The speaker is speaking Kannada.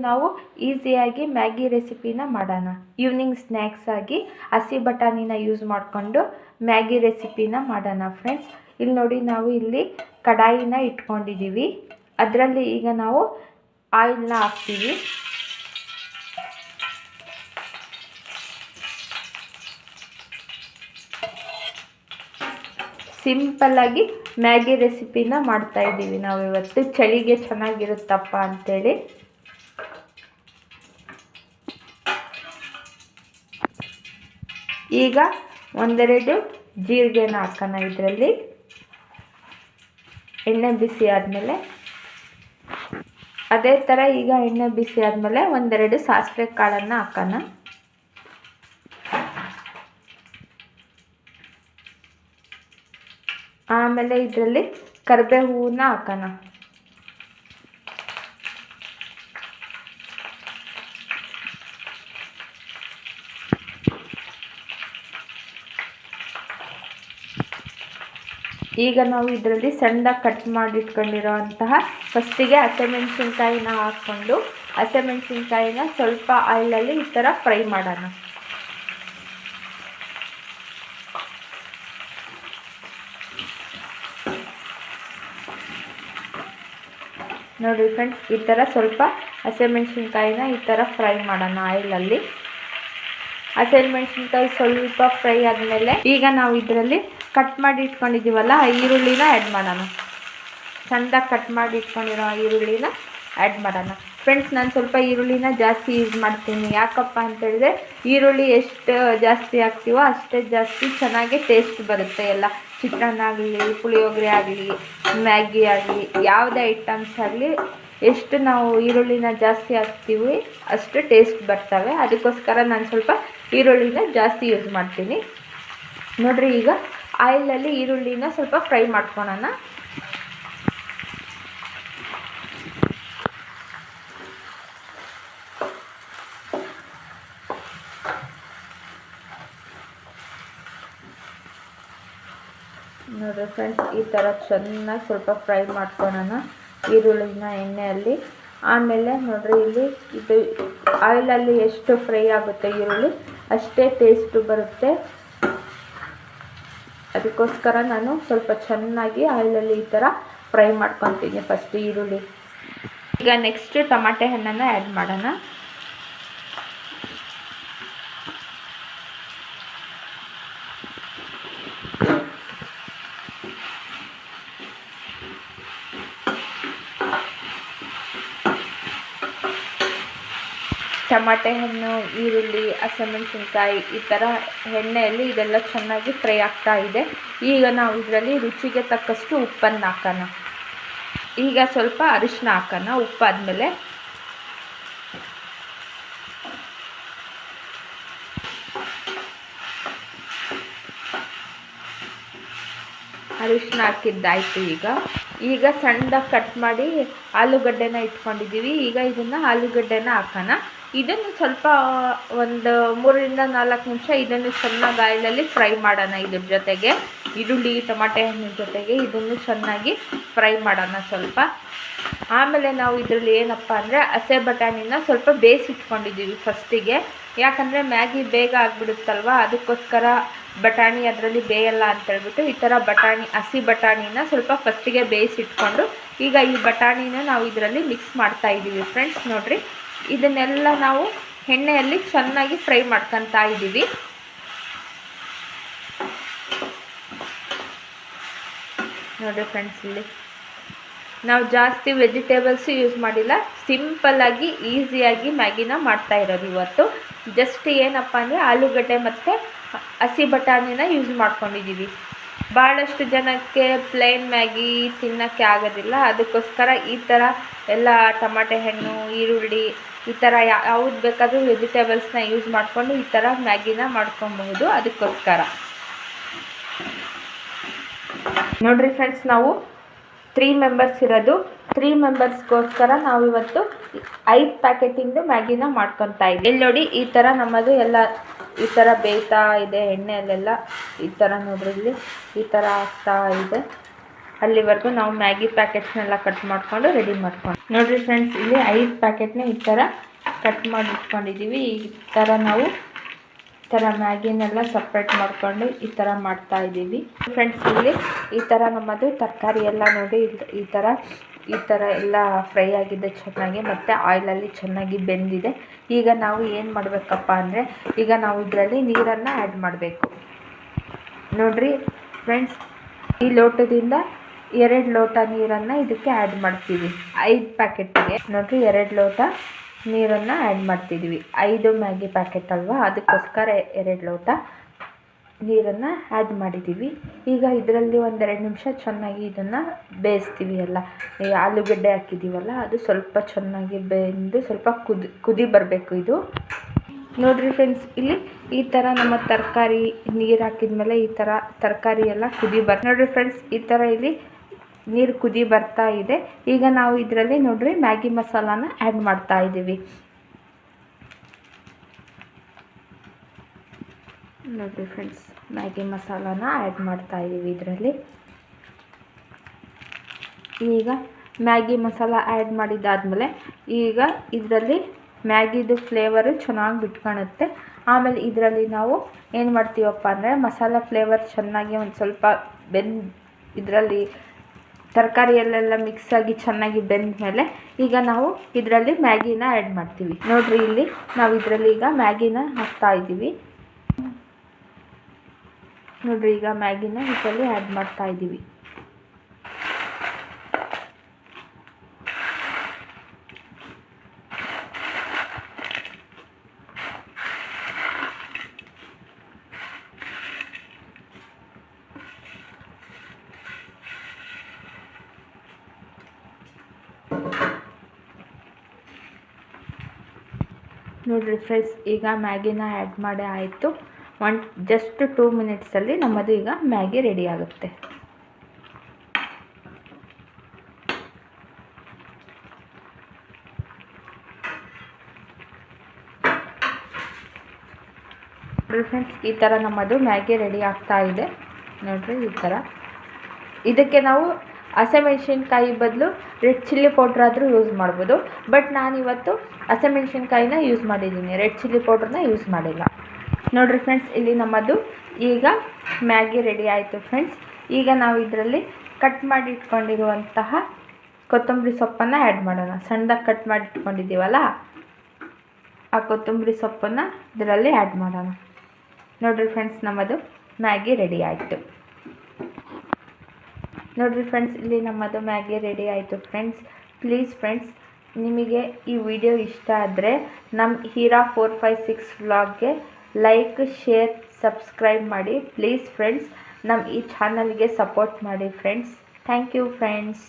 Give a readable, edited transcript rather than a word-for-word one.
ನಾವು ಈಸಿಯಾಗಿ ಮ್ಯಾಗಿ ರೆಸಿಪಿನ ಮಾಡೋಣ. ಈವ್ನಿಂಗ್ ಸ್ನ್ಯಾಕ್ಸ್ ಆಗಿ ಹಸಿ ಬಟಾಣಿನ ಯೂಸ್ ಮಾಡಿಕೊಂಡು ಮ್ಯಾಗಿ ರೆಸಿಪಿನ ಮಾಡೋಣ ಫ್ರೆಂಡ್ಸ್. ಇಲ್ಲಿ ನೋಡಿ, ನಾವು ಇಲ್ಲಿ ಕಡಾಯಿನ ಇಟ್ಕೊಂಡಿದ್ದೀವಿ. ಅದರಲ್ಲಿ ಈಗ ನಾವು ಆಯಿಲ್ನ ಹಾಕ್ತೀವಿ. ಸಿಂಪಲ್ಲಾಗಿ ಮ್ಯಾಗಿ ರೆಸಿಪಿನ ಮಾಡ್ತಾ ಇದ್ದೀವಿ ನಾವು ಇವತ್ತು. ಚಳಿಗೆ ಚೆನ್ನಾಗಿರುತ್ತಪ್ಪ ಅಂತೇಳಿ. ಈಗ ಒಂದೆರಡು ಜೀರಿಗೆನ ಹಾಕೋಣ. ಇದರಲ್ಲಿ ಎಣ್ಣೆ ಬಿಸಿ ಆದಮೇಲೆ, ಅದೇ ಥರ ಈಗ ಎಣ್ಣೆ ಬಿಸಿ ಆದಮೇಲೆ ಒಂದೆರಡು ಸಾಸಿವೆ ಕಾಳನ್ನು ಹಾಕೋಣ. ಆಮೇಲೆ ಇದರಲ್ಲಿ ಕರಿಬೇವು ಹೂವನ್ನ ಹಾಕೋಣ. ಈಗ ನಾವು ಇದರಲ್ಲಿ ಸಣ್ಣದಾಗಿ ಕಟ್ ಮಾಡಿಟ್ಕೊಂಡಿರೋಂತಹ ಫಸ್ಟಿಗೆ ಹಸಿಮೆಣಸಿನ್ಕಾಯಿನ ಹಾಕ್ಕೊಂಡು ಹಸಿಮೆಣಸಿನ್ಕಾಯಿನ ಸ್ವಲ್ಪ ಆಯಿಲಲ್ಲಿ ಈ ಥರ ಫ್ರೈ ಮಾಡೋಣ. ನೋಡಿ ಫ್ರೆಂಡ್ಸ್, ಈ ಥರ ಸ್ವಲ್ಪ ಹಸಿಮೆಣಸಿನ್ಕಾಯಿನ ಈ ಥರ ಫ್ರೈ ಮಾಡೋಣ ಆಯಿಲಲ್ಲಿ. ಹಸಿಮೆಣಸಿನ್ಕಾಯಿ ಸ್ವಲ್ಪ ಫ್ರೈ ಆದಮೇಲೆ ಈಗ ನಾವು ಇದರಲ್ಲಿ ಕಟ್ ಮಾಡಿ ಇಟ್ಕೊಂಡಿದ್ದೀವಲ್ಲ ಈರುಳ್ಳಿನ ಆ್ಯಡ್ ಮಾಡೋಣ. ಸಣ್ಣದಾಗಿ ಕಟ್ ಮಾಡಿ ಇಟ್ಕೊಂಡಿರೋ ಈರುಳ್ಳಿನ ಆ್ಯಡ್ ಮಾಡೋಣ. ಫ್ರೆಂಡ್ಸ್, ನಾನು ಸ್ವಲ್ಪ ಈರುಳ್ಳಿನ ಜಾಸ್ತಿ ಯೂಸ್ ಮಾಡ್ತೀನಿ. ಯಾಕಪ್ಪ ಅಂತೇಳಿದ್ರೆ ಈರುಳ್ಳಿ ಎಷ್ಟು ಜಾಸ್ತಿ ಹಾಕ್ತೀವೋ ಅಷ್ಟೇ ಜಾಸ್ತಿ ಚೆನ್ನಾಗಿ ಟೇಸ್ಟ್ ಬರುತ್ತೆ. ಎಲ್ಲ ಚಿತ್ರಾನ್ನ ಆಗಲಿ, ಪುಳಿಯೋಗರೆ ಆಗಲಿ, ಮ್ಯಾಗಿ ಆಗಲಿ, ಯಾವುದೇ ಐಟಮ್ಸ್ ಆಗಲಿ ಎಷ್ಟು ನಾವು ಈರುಳ್ಳಿನ ಜಾಸ್ತಿ ಹಾಕ್ತೀವಿ ಅಷ್ಟು ಟೇಸ್ಟ್ ಬರ್ತವೆ. ಅದಕ್ಕೋಸ್ಕರ ನಾನು ಸ್ವಲ್ಪ ಈರುಳ್ಳಿನ ಜಾಸ್ತಿ ಯೂಸ್ ಮಾಡ್ತೀನಿ. ನೋಡಿರಿ, ಈಗ ಆಯಿಲಲ್ಲಿ ಈರುಳ್ಳಿನ ಸ್ವಲ್ಪ ಫ್ರೈ ಮಾಡ್ಕೊಳೋಣ. ನೋಡಿರಿ ಫ್ರೆಂಡ್ಸ್, ಈ ಥರ ಚೆನ್ನಾಗಿ ಸ್ವಲ್ಪ ಫ್ರೈ ಮಾಡ್ಕೊಳೋಣ ಈರುಳ್ಳಿನ ಎಣ್ಣೆಯಲ್ಲಿ. ಆಮೇಲೆ ನೋಡಿರಿ, ಇಲ್ಲಿ ಇದು ಆಯಿಲಲ್ಲಿ ಎಷ್ಟು ಫ್ರೈ ಆಗುತ್ತೆ ಈರುಳ್ಳಿ ಅಷ್ಟೇ ಟೇಸ್ಟು ಬರುತ್ತೆ. ಅದಕ್ಕೋಸ್ಕರ ನಾನು ಸ್ವಲ್ಪ ಚೆನ್ನಾಗಿ ಆಯಿಲಲ್ಲಿ ಈ ಥರ ಫ್ರೈ ಮಾಡ್ಕೊತೀನಿ ಫಸ್ಟ್ ಈರುಳ್ಳಿ. ಈಗ ನೆಕ್ಸ್ಟ್ ಟಮಾಟೆ ಹಣ್ಣನ್ನು ಆ್ಯಡ್ ಮಾಡೋಣ. ಟಮಾಟೆ ಹಣ್ಣು, ಈರುಳ್ಳಿ, ಹಸಿಮೆಣಸಿನ್ಕಾಯಿ ಈ ಥರ ಎಣ್ಣೆಯಲ್ಲಿ ಇದೆಲ್ಲ ಚೆನ್ನಾಗಿ ಫ್ರೈ ಆಗ್ತಾ ಇದೆ. ಈಗ ನಾವು ಇದರಲ್ಲಿ ರುಚಿಗೆ ತಕ್ಕಷ್ಟು ಉಪ್ಪನ್ನು ಹಾಕೋಣ. ಈಗ ಸ್ವಲ್ಪ ಅರಿಶಿನ ಹಾಕೋಣ. ಉಪ್ಪಾದಮೇಲೆ ಅರಿಶಿನ ಹಾಕಿದ್ದಾಯಿತು. ಈಗ ಸಣ್ಣದಾಗಿ ಕಟ್ ಮಾಡಿ ಆಲೂಗಡ್ಡೆನ ಇಟ್ಕೊಂಡಿದ್ದೀವಿ. ಈಗ ಇದನ್ನು ಆಲೂಗಡ್ಡೆನ ಹಾಕೋಣ. ಇದನ್ನು ಸ್ವಲ್ಪ ಒಂದು 3-4 ನಿಮಿಷ ಇದನ್ನು ಚೆನ್ನಾಗಿ ಆಯಿಲಲ್ಲಿ ಫ್ರೈ ಮಾಡೋಣ. ಇದ್ರ ಜೊತೆಗೆ ಈರುಳ್ಳಿ, ಟಮಾಟೆ ಹಣ್ಣಿನ ಜೊತೆಗೆ ಇದನ್ನು ಚೆನ್ನಾಗಿ ಫ್ರೈ ಮಾಡೋಣ ಸ್ವಲ್ಪ. ಆಮೇಲೆ ನಾವು ಇದರಲ್ಲಿ ಏನಪ್ಪ ಅಂದರೆ ಹಸೆ ಬಟಾಣಿನ ಸ್ವಲ್ಪ ಬೇಯಿಸಿಟ್ಕೊಂಡಿದ್ದೀವಿ ಫಸ್ಟಿಗೆ. ಯಾಕಂದರೆ ಮ್ಯಾಗಿ ಬೇಗ ಆಗಿಬಿಡುತ್ತಲ್ವ, ಅದಕ್ಕೋಸ್ಕರ ಬಟಾಣಿ ಅದರಲ್ಲಿ ಬೇಯಲ್ಲ ಅಂತೇಳ್ಬಿಟ್ಟು ಈ ಥರ ಹಸಿ ಬಟಾಣಿನ ಸ್ವಲ್ಪ ಫಸ್ಟಿಗೆ ಬೇಯಿಸಿಟ್ಕೊಂಡು ಈಗ ಈ ಬಟಾಣಿನ ನಾವು ಇದರಲ್ಲಿ ಮಿಕ್ಸ್ ಮಾಡ್ತಾ ಇದ್ದೀವಿ ಫ್ರೆಂಡ್ಸ್. ನೋಡಿರಿ, ಇದನ್ನೆಲ್ಲ ನಾವು ಎಣ್ಣೆಯಲ್ಲಿ ಚೆನ್ನಾಗಿ ಫ್ರೈ ಮಾಡ್ಕೊತಾ ಇದ್ದೀವಿ. ನೋಡಿ ಫ್ರೆಂಡ್ಸ್, ಇಲ್ಲಿ ನಾವು ಜಾಸ್ತಿ ವೆಜಿಟೇಬಲ್ಸು ಯೂಸ್ ಮಾಡಿಲ್ಲ. ಸಿಂಪಲ್ಲಾಗಿ ಈಸಿಯಾಗಿ ಮ್ಯಾಗಿನ ಮಾಡ್ತಾ ಇರೋದು ಇವತ್ತು. ಜಸ್ಟ್ ಏನಪ್ಪ ಅಂದರೆ ಆಲೂಗಡ್ಡೆ ಮತ್ತು ಹಸಿ ಬಟಾಣಿನ ಯೂಸ್ ಮಾಡ್ಕೊಂಡಿದ್ದೀವಿ. ಭಾಳಷ್ಟು ಜನಕ್ಕೆ ಪ್ಲೇನ್ ಮ್ಯಾಗಿ ತಿನ್ನೋಕ್ಕೆ ಆಗೋದಿಲ್ಲ. ಅದಕ್ಕೋಸ್ಕರ ಈ ಥರ ಎಲ್ಲ ಟಮಾಟೆ ಹಣ್ಣು, ಈರುಳ್ಳಿ ಈ ಥರ ಯಾವ್ದು ಬೇಕಾದರೂ ವೆಜಿಟೇಬಲ್ಸ್ನ ಯೂಸ್ ಮಾಡಿಕೊಂಡು ಈ ಥರ ಮ್ಯಾಗಿನ ಮಾಡ್ಕೊಬಹುದು. ಅದಕ್ಕೋಸ್ಕರ ನೋಡಿರಿ ಫ್ರೆಂಡ್ಸ್, ನಾವು 3 ಮೆಂಬರ್ಸ್ ಇರೋದು. 3 ಮೆಂಬರ್ಸ್ಗೋಸ್ಕರ ನಾವಿವತ್ತು 5 ಪ್ಯಾಕೆಟಿಂದು ಮ್ಯಾಗಿನ ಮಾಡ್ಕೊತಾ ಇದ್ದೀವಿ. ಇಲ್ಲಿ ನೋಡಿ, ಈ ಥರ ನಮ್ಮದು ಎಲ್ಲ ಈ ಥರ ಬೇಯ್ತಾ ಇದೆ ಎಣ್ಣೆಯಲ್ಲೆಲ್ಲ. ಈ ಥರ ನೋಡ್ರಿ, ಇಲ್ಲಿ ಈ ಥರ ಆಗ್ತಾ ಇದೆ. ಅಲ್ಲಿವರೆಗೂ ನಾವು ಮ್ಯಾಗಿ ಪ್ಯಾಕೆಟ್ಸ್ನೆಲ್ಲ ಕಟ್ ಮಾಡಿಕೊಂಡು ರೆಡಿ ಮಾಡ್ಕೊಂಡು ನೋಡಿರಿ ಫ್ರೆಂಡ್ಸ್, ಇಲ್ಲಿ 5 ಪ್ಯಾಕೆಟ್ನ ಈ ಥರ ಕಟ್ ಮಾಡಿ ಇಟ್ಕೊಂಡಿದ್ದೀವಿ. ಈ ಥರ ನಾವು ಮ್ಯಾಗಿನೆಲ್ಲ ಸಪ್ರೇಟ್ ಮಾಡಿಕೊಂಡು ಈ ಥರ ಮಾಡ್ತಾ ಇದ್ದೀವಿ ಫ್ರೆಂಡ್ಸ್. ಇಲ್ಲಿ ಈ ಥರ ನಮ್ಮದು ತರಕಾರಿ ಎಲ್ಲ ನೋಡಿ ಈ ಥರ ಎಲ್ಲ ಫ್ರೈ ಆಗಿದೆ ಚೆನ್ನಾಗಿ, ಮತ್ತು ಆಯಿಲಲ್ಲಿ ಚೆನ್ನಾಗಿ ಬೆಂದಿದೆ. ಈಗ ನಾವು ಏನು ಮಾಡಬೇಕಪ್ಪ ಅಂದರೆ, ಈಗ ನಾವು ಇದರಲ್ಲಿ ನೀರನ್ನು ಆ್ಯಡ್ ಮಾಡಬೇಕು. ನೋಡಿರಿ ಫ್ರೆಂಡ್ಸ್, ಈ ಲೋಟದಿಂದ 2 ಲೋಟ ನೀರನ್ನು ಇದಕ್ಕೆ ಆ್ಯಡ್ ಮಾಡ್ತೀವಿ. 5 ಪ್ಯಾಕೆಟ್ಗೆ ನೋಡಿರಿ 2 ಲೋಟ ನೀರನ್ನು ಆ್ಯಡ್ ಮಾಡ್ತಿದ್ದೀವಿ. 5 ಮ್ಯಾಗಿ ಪ್ಯಾಕೆಟ್ ಅಲ್ವಾ, ಅದಕ್ಕೋಸ್ಕರ 2 ಲೋಟ ನೀರನ್ನು ಆ್ಯಡ್ ಮಾಡಿದ್ದೀವಿ. ಈಗ ಇದರಲ್ಲಿ 1-2 ನಿಮಿಷ ಚೆನ್ನಾಗಿ ಇದನ್ನು ಬೇಯಿಸ್ತೀವಿ. ಎಲ್ಲ ಈ ಆಲೂಗಡ್ಡೆ ಹಾಕಿದ್ದೀವಲ್ಲ, ಅದು ಸ್ವಲ್ಪ ಚೆನ್ನಾಗಿ ಬೆಂದು ಸ್ವಲ್ಪ ಕುದಿ ಬರಬೇಕು ಇದು. ನೋಡಿರಿ ಫ್ರೆಂಡ್ಸ್, ಇಲ್ಲಿ ಈ ಥರ ನಮ್ಮ ತರಕಾರಿ ನೀರು ಹಾಕಿದ್ಮೇಲೆ ಈ ಥರ ತರಕಾರಿ ಎಲ್ಲ ನೋಡಿರಿ ಫ್ರೆಂಡ್ಸ್, ಈ ಥರ ಇಲ್ಲಿ ನೀರು ಕುದಿ ಬರ್ತಾ ಇದೆ. ಈಗ ನಾವು ಇದರಲ್ಲಿ ನೋಡಿರಿ ಮ್ಯಾಗಿ ಮಸಾಲಾನ ಆ್ಯಡ್ ಮಾಡ್ತಾ ಇದ್ದೀವಿ. ನೋಡಿರಿ ಫ್ರೆಂಡ್ಸ್, ಮ್ಯಾಗಿ ಮಸಾಲಾನ ಆ್ಯಡ್ ಮಾಡ್ತಾ ಇದ್ದೀವಿ ಇದರಲ್ಲಿ. ಈಗ ಮ್ಯಾಗಿ ಮಸಾಲ ಆ್ಯಡ್ ಮಾಡಿದ್ದಾದಮೇಲೆ ಈಗ ಇದರಲ್ಲಿ ಮ್ಯಾಗಿದು ಫ್ಲೇವರು ಚೆನ್ನಾಗಿ ಬಿಟ್ಕೊಳುತ್ತೆ. ಆಮೇಲೆ ಇದರಲ್ಲಿ ನಾವು ಏನು ಮಾಡ್ತೀವಪ್ಪ ಅಂದರೆ, ಮಸಾಲ ಫ್ಲೇವರ್ ಚೆನ್ನಾಗಿ ಒಂದು ಸ್ವಲ್ಪ ಇದರಲ್ಲಿ ತರಕಾರಿಯಲ್ಲೆಲ್ಲ ಮಿಕ್ಸಾಗಿ ಚೆನ್ನಾಗಿ ಬೆಂದ ಮೇಲೆ ಈಗ ನಾವು ಇದರಲ್ಲಿ ಮ್ಯಾಗಿನ ಆ್ಯಡ್ ಮಾಡ್ತೀವಿ. ನೋಡಿರಿ, ಇಲ್ಲಿ ನಾವು ಇದರಲ್ಲಿ ಈಗ ಮ್ಯಾಗಿನ ಹಾಕ್ತಾ ಇದ್ದೀವಿ. ನೋಡಿರಿ, ಈಗ ಮ್ಯಾಗಿನ ಇದರಲ್ಲಿ ಆ್ಯಡ್ ಮಾಡ್ತಾ ಇದ್ದೀವಿ. ನೋಡಿರಿ ಫ್ರೆಂಡ್ಸ್, ಈಗ ಮ್ಯಾಗಿನ ಆ್ಯಡ್ ಮಾಡಿ ಆಯಿತು. ಜಸ್ಟ್ 2 ಮಿನಿಟ್ಸಲ್ಲಿ ನಮ್ಮದು ಈಗ ಮ್ಯಾಗಿ ರೆಡಿ ಆಗುತ್ತೆ. ನೋಡಿರಿ ಫ್ರೆಂಡ್ಸ್, ಈ ಥರ ನಮ್ಮದು ಮ್ಯಾಗಿ ರೆಡಿ ಆಗ್ತಾ ಇದೆ. ನೋಡಿರಿ ಈ ಥರ. ಇದಕ್ಕೆ ನಾವು ಹಸಿಮೆಣ್ಸಿನ್ಕಾಯಿ ಬದಲು ರೆಡ್ ಚಿಲ್ಲಿ ಪೌಡ್ರ್ ಆದರೂ ಯೂಸ್ ಮಾಡ್ಬೋದು. ಬಟ್ ನಾನಿವತ್ತು ಹಸಿಮೆಣ್ಸಿನ್ಕಾಯಿನ ಯೂಸ್ ಮಾಡಿದ್ದೀನಿ, ರೆಡ್ ಚಿಲ್ಲಿ ಪೌಡ್ರನ್ನ ಯೂಸ್ ಮಾಡಿಲ್ಲ. ನೋಡಿರಿ ಫ್ರೆಂಡ್ಸ್, ಇಲ್ಲಿ ನಮ್ಮದು ಈಗ ಮ್ಯಾಗಿ ರೆಡಿ ಆಯಿತು ಫ್ರೆಂಡ್ಸ್. ಈಗ ನಾವು ಇದರಲ್ಲಿ ಕಟ್ ಮಾಡಿ ಇಟ್ಕೊಂಡಿರುವಂತಹ ಕೊತ್ತಂಬರಿ ಸೊಪ್ಪನ್ನು ಆ್ಯಡ್ ಮಾಡೋಣ. ಸಣ್ಣದಾಗಿ ಕಟ್ ಮಾಡಿ ಇಟ್ಕೊಂಡಿದ್ದೀವಲ್ಲ, ಆ ಕೊತ್ತಂಬರಿ ಸೊಪ್ಪನ್ನು ಇದರಲ್ಲಿ ಆ್ಯಡ್ ಮಾಡೋಣ. ನೋಡಿರಿ ಫ್ರೆಂಡ್ಸ್, ನಮ್ಮದು ಮ್ಯಾಗಿ ರೆಡಿ ಆಯಿತು. ನೋಡಿರಿ ಫ್ರೆಂಡ್ಸ್, ಇಲ್ಲಿ ನಮ್ಮದು ಮ್ಯಾಗಿ ರೆಡಿ ಆಯಿತು ಫ್ರೆಂಡ್ಸ್. ಪ್ಲೀಸ್ ಫ್ರೆಂಡ್ಸ್, ನಿಮಗೆ ಈ ವಿಡಿಯೋ ಇಷ್ಟ ಆದರೆ ನಮ್ಮ ಹೀರಾ 456 ವ್ಲಾಗ್ಗೆ ಲೈಕ್, ಶೇರ್, ಸಬ್ಸ್ಕ್ರೈಬ್ ಮಾಡಿ ಪ್ಲೀಸ್ ಫ್ರೆಂಡ್ಸ್. ನಮ್ಮ ಈ ಚಾನಲ್ಗೆ ಸಪೋರ್ಟ್ ಮಾಡಿ ಫ್ರೆಂಡ್ಸ್. Thank you friends.